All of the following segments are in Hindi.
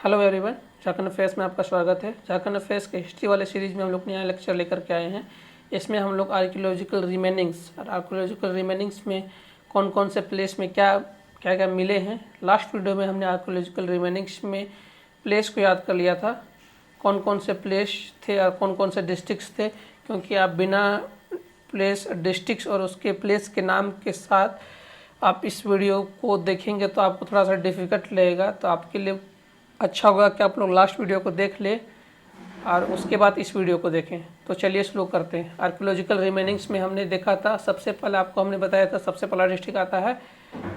हेलो एवरीवन, झारखंड अफेयर्स में आपका स्वागत है। झारखंड अफेयर्स के हिस्ट्री वाले सीरीज में हम लोग नया लेक्चर लेकर के आए हैं। इसमें हम लोग आर्कियोलॉजिकल रिमेनिंग्स और आर्कियोलॉजिकल रिमेनिंग्स में कौन कौन से प्लेस में क्या क्या क्या मिले हैं। लास्ट वीडियो में हमने आर्कियोलॉजिकल रिमेनिंग्स में प्लेस को याद कर लिया था, कौन कौन से प्लेस थे और कौन कौन से डिस्ट्रिक्ट्स थे, क्योंकि आप बिना प्लेस डिस्ट्रिक्ट्स और उसके प्लेस के नाम के साथ आप इस वीडियो को देखेंगे तो आपको थोड़ा सा डिफ़िकल्ट लगेगा। तो आपके लिए अच्छा होगा कि आप लोग लास्ट वीडियो को देख ले और उसके बाद इस वीडियो को देखें। तो चलिए शुरू करते हैं। आर्कियोलॉजिकल रिमेनिंग्स में हमने देखा था, सबसे पहले आपको हमने बताया था सबसे पहला डिस्ट्रिक्ट आता है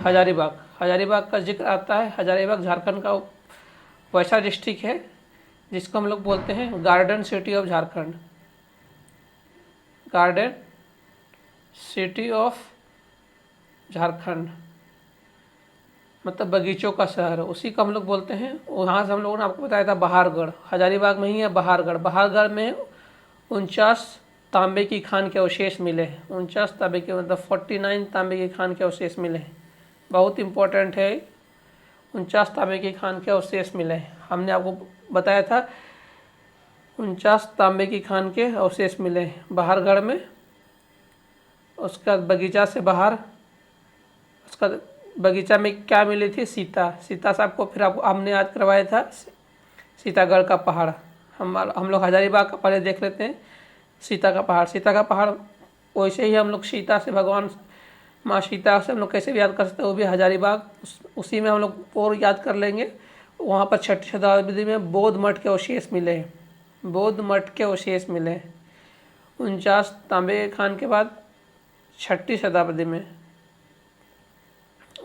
हजारीबाग। हजारीबाग का जिक्र आता है। हजारीबाग झारखंड का वैसा डिस्ट्रिक्ट है जिसको हम लोग बोलते हैं garden city of Jharkhand. Garden city of Jharkhand मतलब बगीचों का शहर, उसी को हम लोग बोलते हैं। वहाँ से हम लोगों ने आपको बताया था बहारगढ़, हजारीबाग में ही है बहारगढ़। बहारगढ़ में 49 तांबे की खान के अवशेष मिले हैं। 49 तांबे के मतलब 49 तांबे की खान के अवशेष मिले हैं। बहुत इंपॉर्टेंट है, 49 तांबे की खान के अवशेष मिले हैं। हमने आपको बताया था 49 तांबे की खान के अवशेष मिले हैं बहारगढ़ में। उसका बगीचा से बाहर, उसका बगीचा में क्या मिली थी? सीता। सीता साहब को फिर आपको हमने याद करवाया था सीतागढ़ का पहाड़। हम लोग हजारीबाग का पहले देख लेते हैं सीता का पहाड़। सीता का पहाड़ वैसे ही हम लोग सीता से भगवान माँ सीता से हम लोग कैसे भी याद कर सकते हैं, वो भी हजारीबाग उसी में हम लोग और याद कर लेंगे। वहाँ पर 6ठी शताब्दी में बौद्ध मठ के अवशेष मिले हैं। बौद्ध मठ के अवशेष मिले हैं 49 तांबे खान के बाद 6ठी शताब्दी में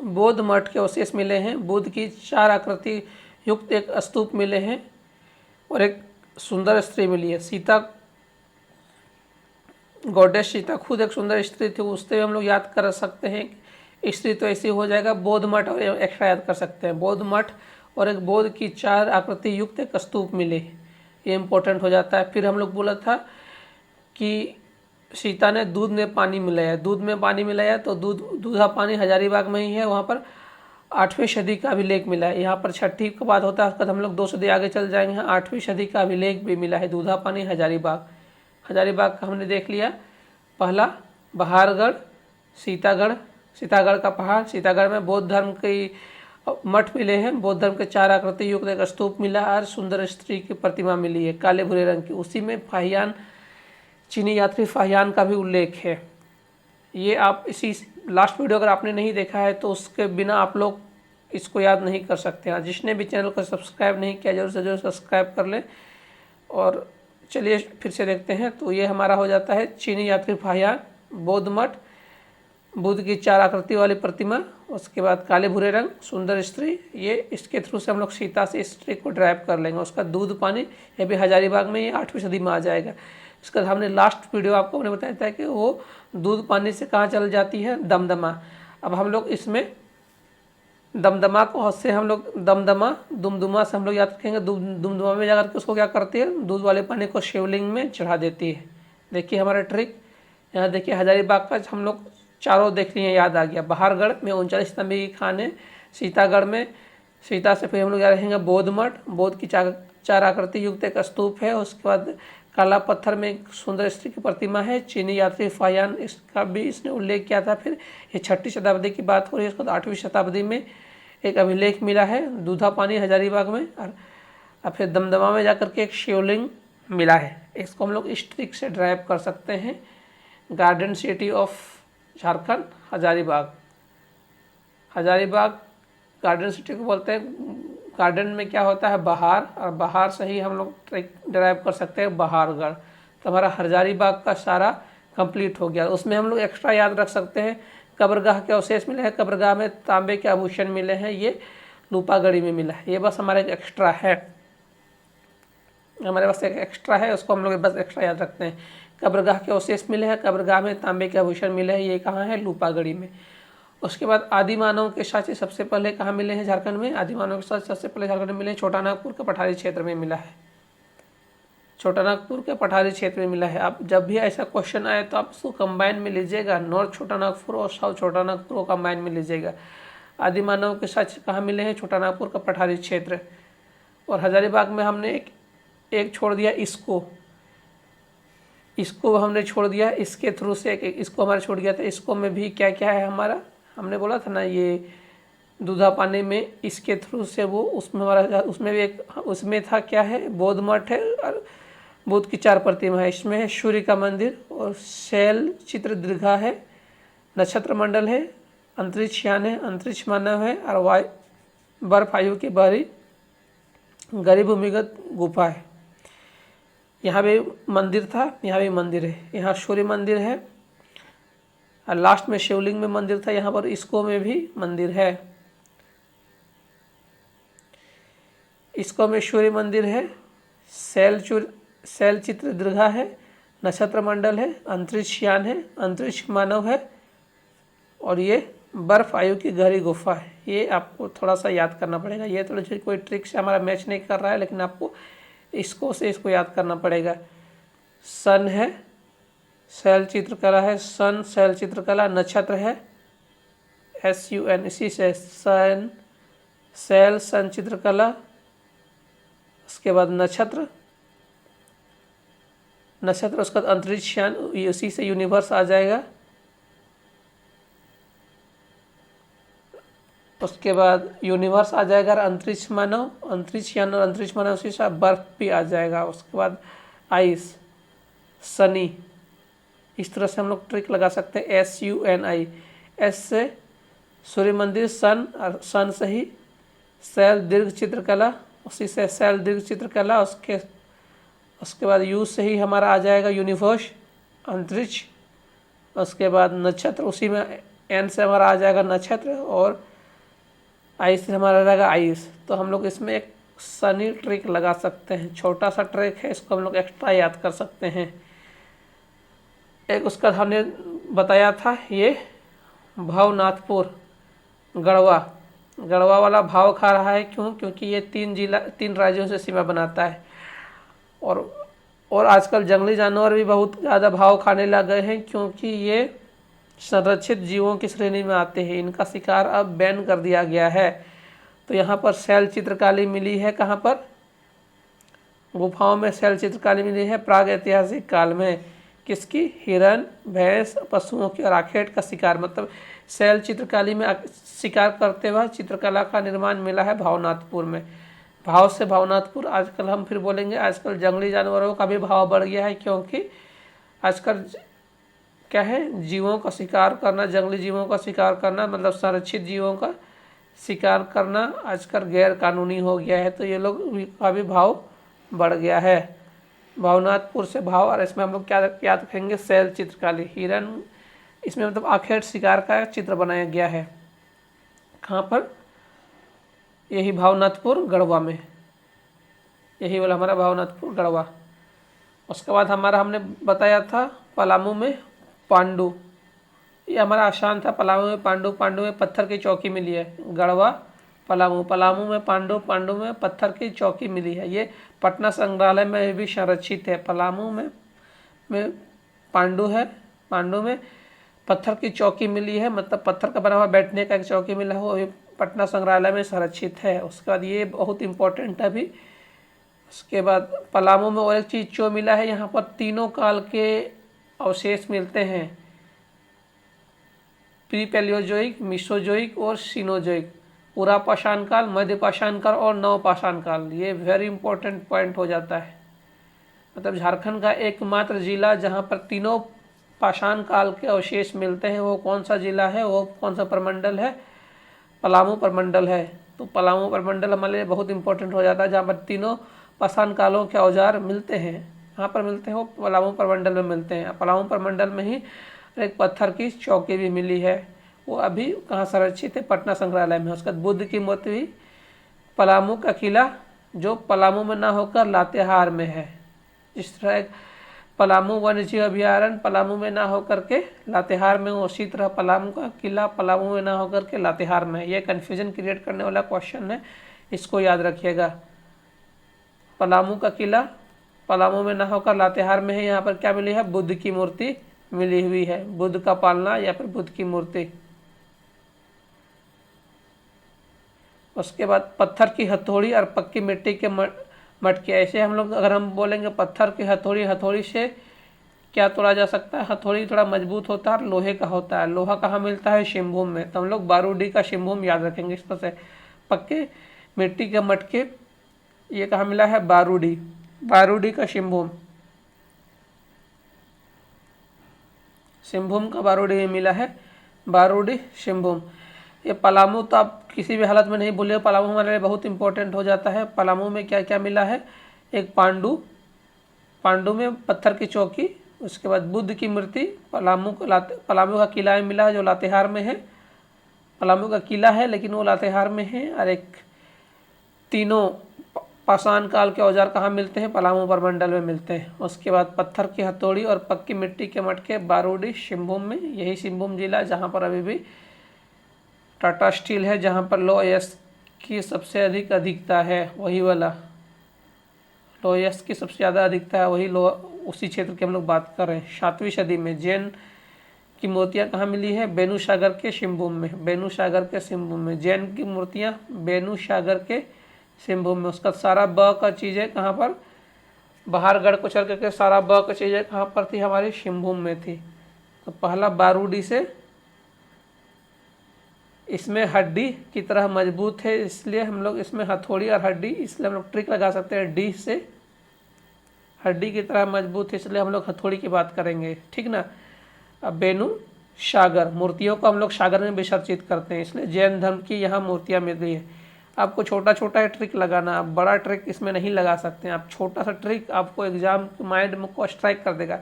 बौद्ध मठ के अवशेष मिले हैं। बुद्ध की 4 आकृति युक्त एक स्तूप मिले हैं और एक सुंदर स्त्री मिली है। सीता, गॉडेस सीता खुद एक सुंदर स्त्री थी, उससे हम लोग याद कर सकते हैं। स्त्री तो ऐसी हो जाएगा। बौद्ध मठ और एक्स्ट्रा याद कर सकते हैं। बौद्ध मठ और एक बौद्ध की 4 आकृति युक्त एक स्तूप मिले, ये इंपॉर्टेंट हो जाता है। फिर हम लोग बोला था कि सीता ने दूध में पानी मिलाया। दूध में पानी मिलाया तो दूधा पानी हजारीबाग में ही है। वहाँ पर 8वीं सदी का अभिलेख मिला है। यहाँ पर 6ठी का बात होता है, उसके बाद हम लोग 2 सदी आगे चल जाएंगे। 8वीं सदी का अभिलेख भी मिला है दूधा पानी हजारीबाग। हजारीबाग का हमने देख लिया। पहला बहारगढ़, सीतागढ़, सीतागढ़ का पहाड़। सीतागढ़ में बौद्ध धर्म के मठ मिले हैं। बौद्ध धर्म के 4 आकृति युक्त एक स्तूप मिला और सुंदर स्त्री की प्रतिमा मिली है काले भूरे रंग की। उसी में फाहियान, चीनी यात्री फाहियान का भी उल्लेख है। ये आप इसी लास्ट वीडियो अगर आपने नहीं देखा है तो उसके बिना आप लोग इसको याद नहीं कर सकते हैं। जिसने भी चैनल को सब्सक्राइब नहीं किया जरूर से जरूर सब्सक्राइब कर लें। और चलिए फिर से देखते हैं। तो ये हमारा हो जाता है चीनी यात्री फाहियान, बौद्ध मठ, बुद्ध की 4 आकृति वाली प्रतिमा, उसके बाद काले भूरे रंग, सुंदर स्त्री। ये इसके थ्रू से हम लोग सीता से स्त्री को ड्राइव कर लेंगे। उसका दूध पानी, ये भी हजारीबाग में, ये 8वीं सदी में आ जाएगा। इसका हमने लास्ट वीडियो आपको हमने बताया था कि वो दूध पानी से कहाँ चल जाती है? दमदमा। अब हम लोग इसमें दमदमा को से हम लोग दमदमा दुमदुमा से हम लोग याद रखेंगे। दुमदुमा में जाकर के उसको क्या करती है? दूध वाले पानी को शिवलिंग में चढ़ा देती है। देखिए हमारा ट्रिक यहाँ देखिए। हजारीबाग का हम लोग चारों देख लिए, याद आ गया। बहारगढ़ में 39 तांबे की खान है। सीतागढ़ में सीता से फिर हम लोग याद रखेंगे बौद्ध मठ, बौद्ध की 4 आकृति युक्त एक स्तूप है। उसके बाद काला पत्थर में एक सुंदर स्त्री की प्रतिमा है। चीनी यात्री फाहियान, इसका भी इसने उल्लेख किया था। फिर ये 6ठी शताब्दी की बात हो रही है। इसको 8वीं शताब्दी में एक अभिलेख मिला है दूधा पानी हजारीबाग में। और फिर दमदमा में जाकर के एक शिवलिंग मिला है। इसको हम लोग इस ट्रिक से ड्राइव कर सकते हैं। Garden city of Jharkhand Hazaribagh. Hazaribagh garden city को बोलते हैं। गार्डन में क्या होता है? बहार, और बहार से ही हम लोग ट्रिक ड्राइव कर सकते हैं बहारगढ़। तो हमारा हजारीबाग का सारा कंप्लीट हो गया। उसमें हम लोग एक्स्ट्रा याद रख सकते हैं कब्रगाह के अवशेष मिले हैं। कब्रगाह में तांबे के आभूषण मिले हैं, ये लूपागढ़ी में मिला है। ये बस हमारा एक एक्स्ट्रा है, हमारे पास एक एक्स्ट्रा है, उसको हम लोग बस एक्स्ट्रा याद रखते हैं। कब्रगाह के अवशेष मिले हैं, कब्रगाह में तांबे के आभूषण मिले हैं, ये कहाँ है? लूपागढ़ी में। उसके बाद आदि मानव के साक्ष्य सबसे पहले कहाँ मिले हैं? झारखंड में। आदि मानव के साक्ष्य सबसे पहले झारखंड में मिले हैं, छोटा नागपुर के पठारी क्षेत्र में मिला है। छोटा नागपुर के पठारी क्षेत्र में मिला है। आप जब भी ऐसा क्वेश्चन आए तो आप उसको कंबाइन में लीजिएगा। नॉर्थ छोटा नागपुर और साउथ छोटा नागपुर को कंबाइन में लीजिएगा। आदि मानव के साक्ष्य कहाँ मिले हैं? छोटा नागपुर का पठारी क्षेत्र। और हजारीबाग में हमने एक छोड़ दिया, इसको हमने छोड़ दिया, इसके थ्रू से एक इसको हमारा छूट गया था। इसको में भी क्या क्या है हमारा, हमने बोला था ना ये दूधा पानी में, इसके थ्रू से वो उसमें हमारा, उसमें भी एक, उसमें था क्या है, बौद्ध मठ है और बुद्ध की 4 प्रतिमा है। इसमें है सूर्य का मंदिर और शैल चित्र दीर्घा है, नक्षत्र मंडल है, अंतरिक्ष यान है, अंतरिक्ष मानव है और बर्फ आयु की बाहरी गरीब भूमिगत गुफा है। यहाँ भी मंदिर था, यहाँ भी मंदिर है, यहाँ सूर्य मंदिर है और लास्ट में शिवलिंग में मंदिर था। यहाँ पर इसको में भी मंदिर है, इसको में सूर्य मंदिर है, शैल चित्र दीर्घा है, नक्षत्र मंडल है, अंतरिक्ष यान है, अंतरिक्ष मानव है और ये बर्फ आयु की गहरी गुफा है। ये आपको थोड़ा सा याद करना पड़ेगा। ये थोड़ी सी कोई ट्रिक से हमारा मैच नहीं कर रहा है, लेकिन आपको इसको याद करना पड़ेगा। सन है, शैल चित्रकला है, सन शैल चित्रकला, नक्षत्र है SUN, इसी से सन शैल सन चित्रकला, उसके बाद नक्षत्र, उसका अंतरिक्ष यान, उसी से यूनिवर्स आ जाएगा। उसके बाद यूनिवर्स आ जाएगा और अंतरिक्ष मानव, अंतरिक्ष यान और अंतरिक्ष मानव उसी से बर्फ भी आ जाएगा। उसके बाद आइस, सनी, इस तरह से हम लोग ट्रिक लगा सकते हैं। SUNI, S से सूर्य मंदिर, सन और सन से ही शैल दीर्घ चित्रकला, उसी से शैल दीर्घ चित्रकला, उसके बाद U से ही हमारा आ जाएगा यूनिवर्स, अंतरिक्ष। उसके बाद नक्षत्र, उसी में N से हमारा आ जाएगा नक्षत्र और आइस से हमारा रहेगा आइस। तो हम लोग इसमें एक सनी ट्रिक लगा सकते हैं, छोटा सा ट्रिक है, इसको हम लोग एक्स्ट्रा याद कर सकते हैं। एक उसका हमने बताया था ये भावनाथपुर, गढ़वा वाला भाव खा रहा है, क्यों? क्योंकि ये 3 राज्यों से सीमा बनाता है और आजकल जंगली जानवर भी बहुत ज़्यादा भाव खाने लग गए हैं, क्योंकि ये संरक्षित जीवों की श्रेणी में आते हैं। इनका शिकार अब बैन कर दिया गया है। तो यहाँ पर शैल चित्रकारी मिली है, कहाँ पर? गुफाओं में शैल चित्रकारी मिली है प्राग ऐतिहासिक काल में। किसकी? हिरण, भैंस, पशुओं की और आखेट का शिकार, मतलब शैल चित्रकारी में शिकार करते हुए चित्रकला का निर्माण मिला है भावनाथपुर में। भाव से भावनाथपुर, आजकल हम फिर बोलेंगे आजकल जंगली जानवरों का भी भाव बढ़ गया है, क्योंकि आजकल क्या है, जीवों का शिकार करना, जंगली जीवों का शिकार करना, मतलब संरक्षित जीवों का शिकार करना आजकल गैर कानूनी हो गया है। तो ये लोग का भी भाव बढ़ गया है। भावनाथपुर से भाव, और इसमें हम लोग क्या याद रखेंगे? शैल चित्रकारी, हिरण, इसमें मतलब आखेट शिकार का चित्र बनाया गया है। कहाँ पर? यही भावनाथपुर गढ़वा में, यही वाला हमारा भावनाथपुर गढ़वा। उसके बाद हमारा हमने बताया था पलामू में पांडु, ये हमारा आसान था। पलामू में पांडु में पत्थर की चौकी मिली है। गढ़वा, पलामू में पांडु में पत्थर की चौकी मिली है। ये पटना संग्रहालय में भी संरक्षित है। पलामू में पांडु है, पांडु में पत्थर की चौकी मिली है, मतलब पत्थर का बना हुआ बैठने का एक चौकी मिला है, वो भी पटना संग्रहालय में संरक्षित है। उसके बाद ये बहुत इंपॉर्टेंट है भी। उसके बाद पलामू में और एक चीज़ जो मिला है, यहाँ पर तीनों काल के अवशेष मिलते हैं, प्री पैलियोजोइक, मिसोजोइक और सीनोजोइक, पुरापाषाण काल, मध्यपाषाण काल और नवपाषाण काल। ये वेरी इंपॉर्टेंट पॉइंट हो जाता है। मतलब झारखंड का एकमात्र जिला जहाँ पर तीनों पाषाण काल के अवशेष मिलते हैं, वो कौन सा जिला है, वो कौन सा प्रमंडल है? पलामू प्रमंडल है। तो पलामू प्रमंडल हमारे लिए बहुत इंपॉर्टेंट हो जाता है, जहाँ पर तीनों पाषाण कालों के औजार मिलते हैं। कहाँ पर मिलते हैं? वो पलामू प्रमंडल में मिलते हैं। पलामू प्रमंडल में ही एक पत्थर की चौकी भी मिली है, वो अभी कहाँ संरक्षित है? पटना संग्रहालय में। उसके बाद बुद्ध की मूर्ति भी, पलामू का किला जो पलामू में ना होकर लातेहार में है। जिस तरह पलामू वन्यजीव अभयारण्य पलामू में ना होकर के लातेहार में, उसी तरह पलामू का किला पलामू में ना होकर के लातेहार में है। ये कन्फ्यूजन क्रिएट करने वाला क्वेश्चन है, इसको याद रखिएगा। पलामू का किला पलामू में ना होकर लातेहार में है। यहाँ पर क्या मिली है? बुद्ध की मूर्ति मिली हुई है, बुद्ध का पालना या फिर बुद्ध की मूर्ति। उसके बाद पत्थर की हथौड़ी और पक्की मिट्टी के मटके। ऐसे हम लोग अगर हम बोलेंगे पत्थर की हथौड़ी, हथौड़ी से क्या तोड़ा जा सकता है? हथौड़ी थोड़ा मजबूत होता है और लोहे का होता है। लोहा कहाँ मिलता है? शिवभूम में। तो हम लोग बारूदी का शिवभूम याद रखेंगे इस तरह से। पक्के मिट्टी के मटके, ये कहाँ मिला है? बारूदी, बारूदी का शिवभूम, शिवभूम का बारूदी में मिला है, बारूदी शिवभूम। ये पलामू तो आप किसी भी हालत में नहीं भूलिए, पलामू हमारे लिए बहुत इंपॉर्टेंट हो जाता है। पलामू में क्या क्या मिला है? एक पांडु, पांडु में पत्थर की चौकी, उसके बाद बुद्ध की मूर्ति। पलामू का किला में मिला है जो लातेहार में है। पलामू का किला है लेकिन वो लातेहार में है। और एक तीनों पाषाण काल के औजार कहाँ मिलते हैं? पलामू प्रमंडल में मिलते हैं। उसके बाद पत्थर की हथौड़ी और पक्की मिट्टी के मटके बारूदी शिवभूम में। यही शिवभूम जिला जहाँ पर अभी भी टाटा स्टील है, जहाँ पर लौह अयस्क की सबसे अधिक अधिकता है, वही वाला लौह अयस्क की सबसे ज़्यादा अधिकता है, वही लौह, उसी क्षेत्र की हम लोग बात कर रहे हैं। 7वीं सदी में जैन की मूर्तियाँ कहाँ मिली है? बेनू सागर के शिवभूम में, बेनू सागर के शिवभूम में। जैन की मूर्तियाँ बेनू सागर के शिवभूम में। उसका सारा ब का चीज़ें कहाँ पर? बाहर गढ़ को चल करके सारा ब का चीज़ें कहाँ पर थी? हमारी शिवभूम में थी। तो पहला बारूदी से, इसमें हड्डी की तरह मजबूत है, इसलिए हम लोग इसमें हथौड़ी और हड्डी, इसलिए हम लोग ट्रिक लगा सकते हैं डी से। हड्डी की तरह मजबूत है इसलिए हम लोग हथौड़ी की बात करेंगे, ठीक ना। अब बेनू सागर, मूर्तियों को हम लोग सागर में विसर्जित करते हैं, इसलिए जैन धर्म की यहाँ मूर्तियाँ मिल गई है। आपको छोटा छोटा ट्रिक लगाना, आप बड़ा ट्रिक इसमें नहीं लगा सकते हैं। आप छोटा सा ट्रिक आपको एग्जाम के माइंड में को स्ट्राइक कर देगा।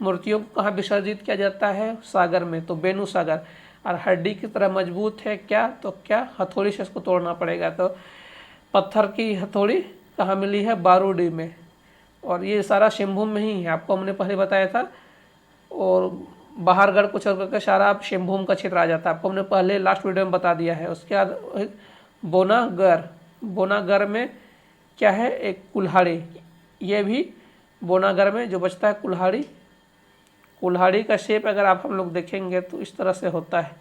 मूर्तियों को कहाँ विसर्जित किया जाता है? सागर में, तो बेनू सागर। और हड्डी की तरह मजबूत है क्या? तो क्या? हथौड़ी से इसको तोड़ना पड़ेगा। तो पत्थर की हथौड़ी कहाँ मिली है? बारूदी में। और ये सारा शिवभूम में ही है, आपको हमने पहले बताया था। और बाहर गढ़ को छोड़ करके सारा आप शिवभूम का क्षेत्र आ जाता है, आपको हमने पहले लास्ट वीडियो में बता दिया है। उसके बाद बोनागढ़, बोनागढ़ में क्या है? एक कुल्हाड़ी, ये भी बोनागढ़ में जो बचता है कुल्हाड़ी। कुल्हाड़ी का शेप अगर आप हम लोग देखेंगे तो इस तरह से होता है।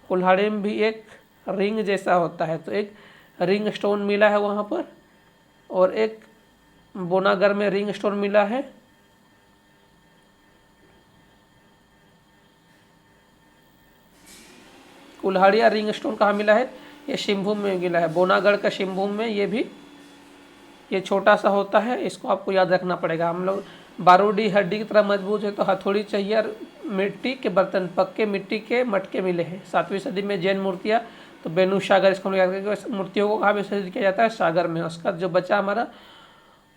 कुल्हाड़ी में भी एक रिंग जैसा होता है, तो एक रिंग स्टोन मिला है वहाँ पर, और एक बोनागढ़ में रिंग स्टोन मिला है। कुल्हाड़ी या रिंग स्टोन कहाँ मिला है? ये शिवभूम में मिला है, बोनागढ़ का शिवभूम में। ये भी ये छोटा सा होता है, इसको आपको याद रखना पड़ेगा। हम लोग बारूदी हड्डी की तरह मजबूत है तो हथौड़ी चाहिए, और मिट्टी के बर्तन, पक्के मिट्टी के मटके मिले हैं। 7वीं सदी में जैन मूर्तियाँ, तो बेनू सागर, इसको हम याद रखेंगे। मूर्तियों को कहाँ विसर्जित किया जाता है? सागर में। उसका जो बचा हमारा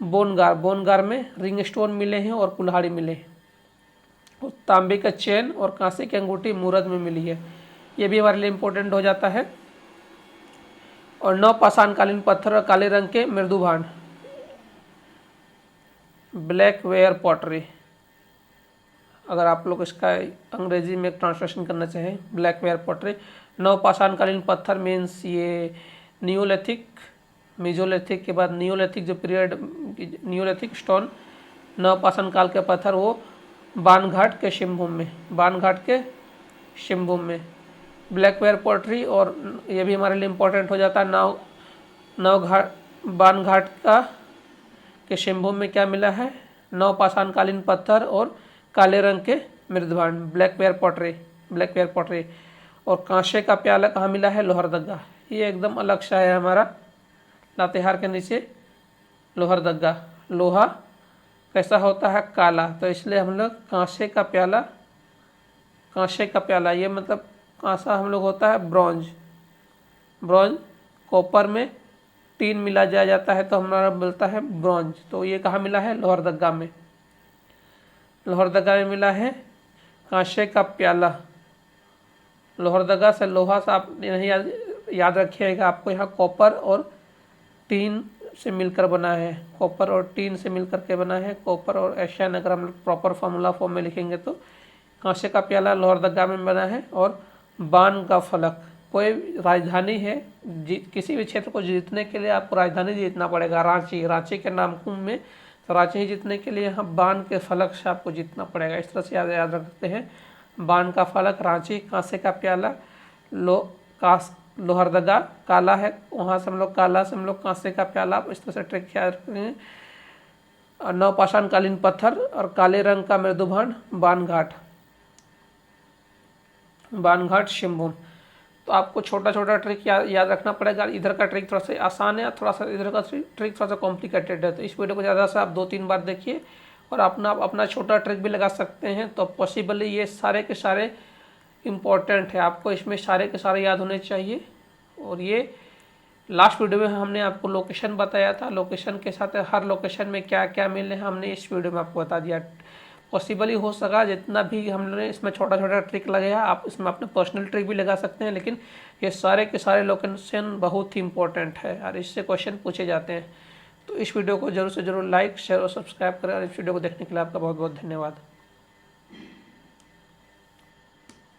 बोनगार, बोनगार में रिंग स्टोन मिले हैं और कुल्हाड़ी मिले हैं। और तांबे का चैन और कांसे की अंगूठी मूरत में मिली है, ये भी हमारे लिए इम्पोर्टेंट हो जाता है। और 9 पाषाणकालीन पत्थर और काले रंग के मृदु भांड, ब्लैक वेयर पॉटरी। अगर आप लोग इसका अंग्रेजी में ट्रांसलेशन करना चाहें, ब्लैक वेयर पॉटरी। 9 पाषाणकालीन पत्थर मीन्स ये नियोलिथिक, मेसोलिथिक के बाद नियोलिथिक जो पीरियड, नियोलिथिक स्टोन, 9 पाषाण काल के पत्थर, वो बाणघाट के शिवभूम में, बाणघाट के शिवभूम में। ब्लैक वेयर पॉटरी, और ये भी हमारे लिए इम्पोर्टेंट हो जाता है। नौ बाणघाट का के शिवभूम में क्या मिला है? 9 पाषाणकालीन पत्थर और काले रंग के मृदभांड, black ware pottery, black ware pottery. और कांसे का प्याला कहाँ मिला है? लोहरदगा। ये एकदम अलग सा है हमारा, लातेहार के नीचे लोहरदगा। लोहा कैसा होता है? काला, तो इसलिए हम लोग कांसे का प्याला, कांसे का प्याला, ये मतलब कांसा हम लोग होता है ब्रॉन्ज, ब्रॉन्ज। कॉपर में टीन मिला जाता है तो हमारा मिलता है ब्रॉन्ज। तो ये कहाँ मिला है? लोहरदगा में, लोहरदगा में मिला है कांसे का प्याला। लोहरदगा से लोहा से आप नहीं याद रखिएगा, आपको यहाँ कॉपर और टीन से मिलकर बना है, कॉपर और टीन से मिलकर के बना है। कॉपर और एशियन, अगर हम प्रॉपर फार्मूला फॉर्म में लिखेंगे तो कांसे का प्याला लोहरदगा में बना है। और बाण का फलक, कोई राजधानी है, किसी भी क्षेत्र को जीतने के लिए आपको राजधानी जीतना पड़ेगा। रांची, रांची के नामकुम में, तो रांची जीतने के लिए यहाँ बाण के फलक से आपको जीतना पड़ेगा। इस तरह से याद रखते हैं। बाण का फलक, रांची, कांसे का प्याला, लोहरदगा काला है, वहाँ से हम लोग काला से हम लोग कांसे का प्याला, इस तरह से ट्रिक याद रखेंगे। नवपाषाण कालीन पत्थर और काले रंग का मृदुभांड बानघाट शिवभूम। तो आपको छोटा छोटा ट्रिक याद रखना पड़ेगा। इधर का ट्रिक थोड़ा सा आसान है, थोड़ा सा इधर का ट्रिक थोड़ा सा कॉम्प्लिकेटेड है। तो इस वीडियो को ज़्यादा से आप 2-3 बार देखिए और अपना छोटा ट्रिक भी लगा सकते हैं। तो पॉसिबली ये सारे के सारे इम्पोर्टेंट है, आपको इसमें सारे के सारे याद होने चाहिए। और ये लास्ट वीडियो में हमने आपको लोकेशन बताया था, लोकेशन के साथ हर लोकेशन में क्या क्या मिले हमने इस वीडियो में आपको बता दिया। पॉसिबली हो सका जितना भी हमने इसमें छोटा छोटा ट्रिक लगाया, आप इसमें अपने पर्सनल ट्रिक भी लगा सकते हैं, लेकिन ये सारे के सारे लोकेशन बहुत ही इंपॉर्टेंट है और इससे क्वेश्चन पूछे जाते हैं। तो इस वीडियो को जरूर से जरूर लाइक शेयर और सब्सक्राइब करें और इस वीडियो को देखने के लिए आपका बहुत बहुत धन्यवाद।